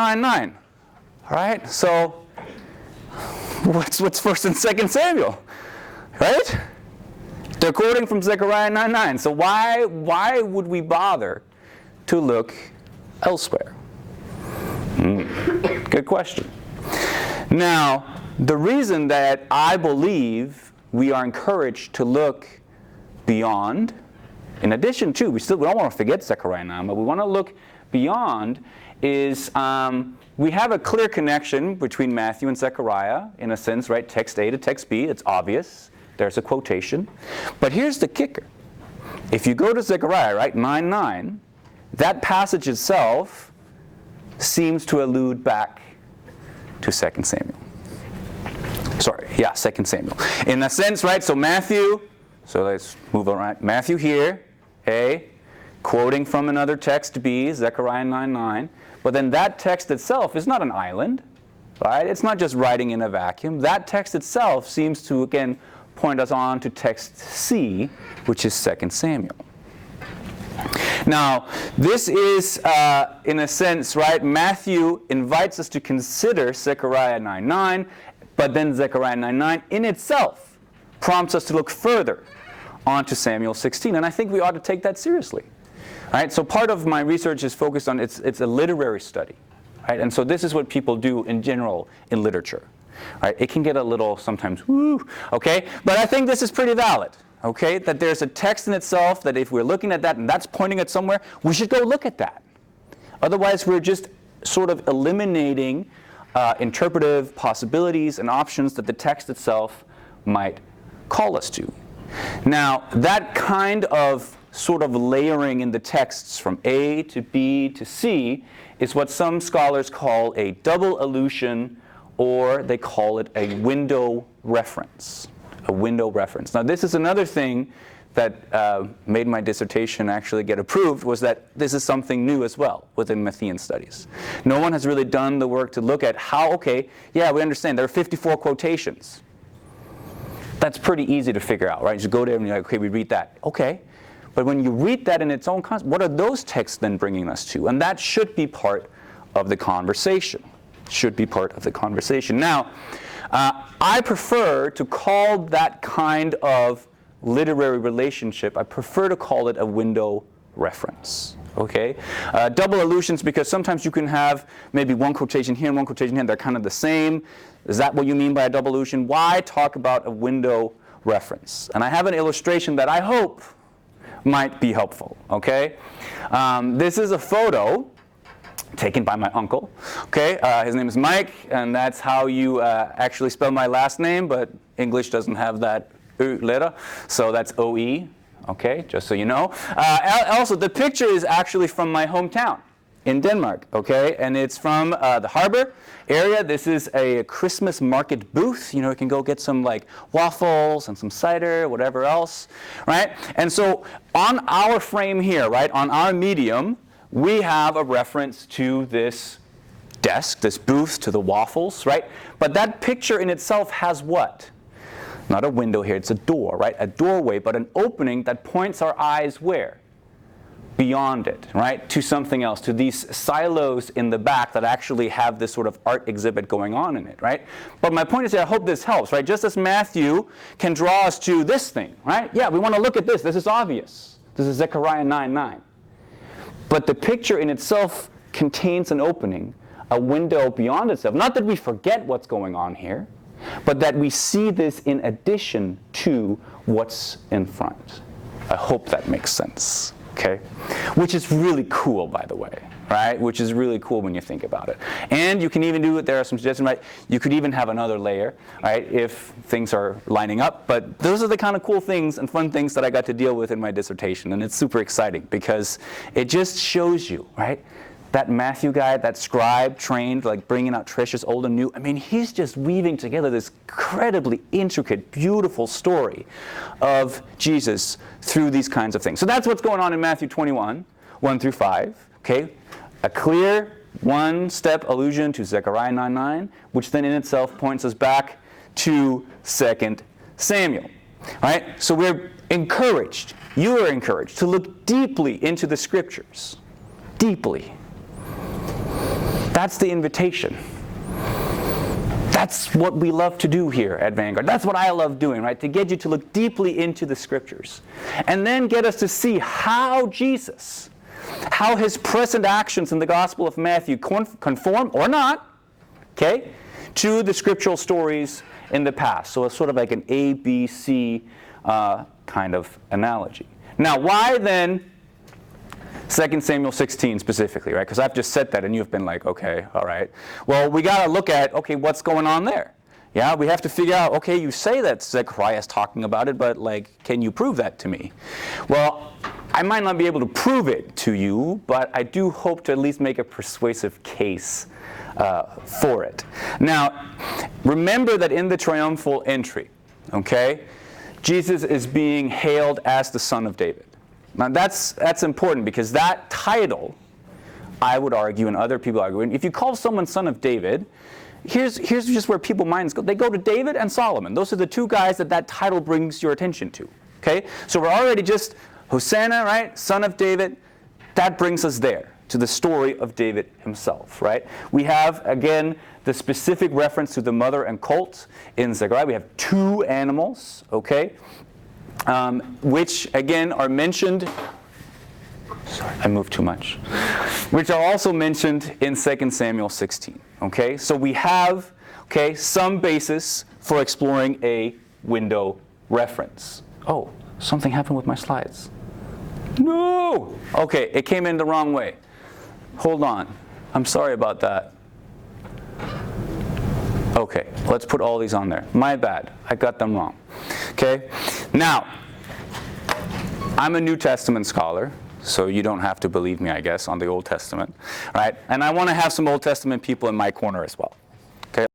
9:9. All right, so what's 1st and 2nd Samuel, right? They're quoting from Zechariah 9:9. So why would we bother to look elsewhere? Good question. Now, the reason that I believe we are encouraged to look beyond, in addition to, we don't want to forget Zechariah 9, but we want to look beyond, is we have a clear connection between Matthew and Zechariah, in a sense, right? Text A to text B, it's obvious. There's a quotation. But here's the kicker. If you go to Zechariah, right, 9:9, that passage itself seems to allude back to 2 Samuel. 2 Samuel. In a sense, right, so Matthew, so let's move on, right? Matthew here, A, quoting from another text, B, Zechariah 9:9. But then that text itself is not an island, right? It's not just writing in a vacuum. That text itself seems to, again, point us on to text C, which is 2 Samuel. Now, this is, in a sense, right, Matthew invites us to consider Zechariah 9:9, but then Zechariah 9:9 in itself prompts us to look further onto Samuel 16, and I think we ought to take that seriously. Right? So part of my research is focused on, it's a literary study, right? And so this is what people do in general in literature. Right? It can get a little sometimes, woo, okay? But I think this is pretty valid, okay? That there's a text in itself that if we're looking at that and that's pointing at somewhere, we should go look at that. Otherwise, we're just sort of eliminating interpretive possibilities and options that the text itself might call us to. Now, that kind of sort of layering in the texts from A to B to C is what some scholars call a double allusion, or they call it a window reference. A window reference. Now, this is another thing that made my dissertation actually get approved, was that this is something new as well within Matthean studies. No one has really done the work to look at how, okay, yeah, we understand there are 54 quotations. That's pretty easy to figure out, right? You just go there and you're like, okay, we read that. Okay. But when you read that in its own context, what are those texts then bringing us to? And that should be part of the conversation. Should be part of the conversation. Now, I prefer to call that kind of literary relationship, I prefer to call it a window reference. Okay? Double allusions, because sometimes you can have maybe one quotation here and one quotation here, and they're kind of the same. Is that what you mean by a double allusion? Why talk about a window reference? And I have an illustration that I hope might be helpful. Okay? This is a photo taken by my uncle. Okay, his name is Mike, and that's how you actually spell my last name, but English doesn't have that letter, so that's O-E. Okay, just so you know. Also, the picture is actually from my hometown in Denmark. Okay, and it's from the harbor area. This is a Christmas market booth. You know, you can go get some like waffles and some cider, whatever else, right? And so on our frame here, right, on our medium, we have a reference to this desk, this booth, to the waffles, right? But that picture in itself has what? Not a window here, it's a door, right? A doorway, but an opening that points our eyes where? Beyond it, right? To something else, to these silos in the back that actually have this sort of art exhibit going on in it, right? But my point is that I hope this helps, right? Just as Matthew can draw us to this thing, right? Yeah, we want to look at this. This is obvious. This is Zechariah 9:9. But the picture in itself contains an opening, a window beyond itself. Not that we forget what's going on here, but that we see this in addition to what's in front. I hope that makes sense, okay? Which is really cool, by the way, right? Which is really cool when you think about it. And you can even do it, there are some suggestions, right? You could even have another layer, right, if things are lining up. But those are the kind of cool things and fun things that I got to deal with in my dissertation. And it's super exciting because it just shows you, right? That Matthew guy, that scribe trained, like bringing out treasures old and new. I mean, he's just weaving together this incredibly intricate, beautiful story of Jesus through these kinds of things. So that's what's going on in Matthew 21, 1 through 5. Okay? A clear one-step allusion to Zechariah 9:9, which then in itself points us back to 2 Samuel. Right? So we're encouraged, you are encouraged, to look deeply into the Scriptures. Deeply. That's the invitation. That's what we love to do here at Vanguard. That's what I love doing, right? To get you to look deeply into the scriptures. And then get us to see how Jesus, how his present actions in the Gospel of Matthew conform or not, okay, to the scriptural stories in the past. So it's sort of like an A, B, C kind of analogy. Now, why then 2 Samuel 16 specifically, right? Because I've just said that and you've been like, okay, all right. Well, we got to look at, okay, what's going on there? Yeah, we have to figure out, okay, you say that Zechariah is talking about it, but like, can you prove that to me? Well, I might not be able to prove it to you, but I do hope to at least make a persuasive case for it. Now, remember that in the triumphal entry, okay, Jesus is being hailed as the Son of David. Now that's important because that title, I would argue, and other people argue, if you call someone Son of David, here's just where people's minds go. They go to David and Solomon. Those are the two guys that title brings your attention to. Okay, so we're already just Hosanna, right? Son of David. That brings us there to the story of David himself, right? We have again the specific reference to the mother and colt in Zechariah. We have two animals, okay, which again are mentioned. Sorry, I moved too much. Which are also mentioned in 2 Samuel 16. Okay, so we have some basis for exploring a window reference. Oh, something happened with my slides. No! Okay, it came in the wrong way. Hold on. I'm sorry about that. Okay, let's put all these on there. My bad. I got them wrong. Okay? Now, I'm a New Testament scholar, so you don't have to believe me, I guess, on the Old Testament. Right? And I want to have some Old Testament people in my corner as well.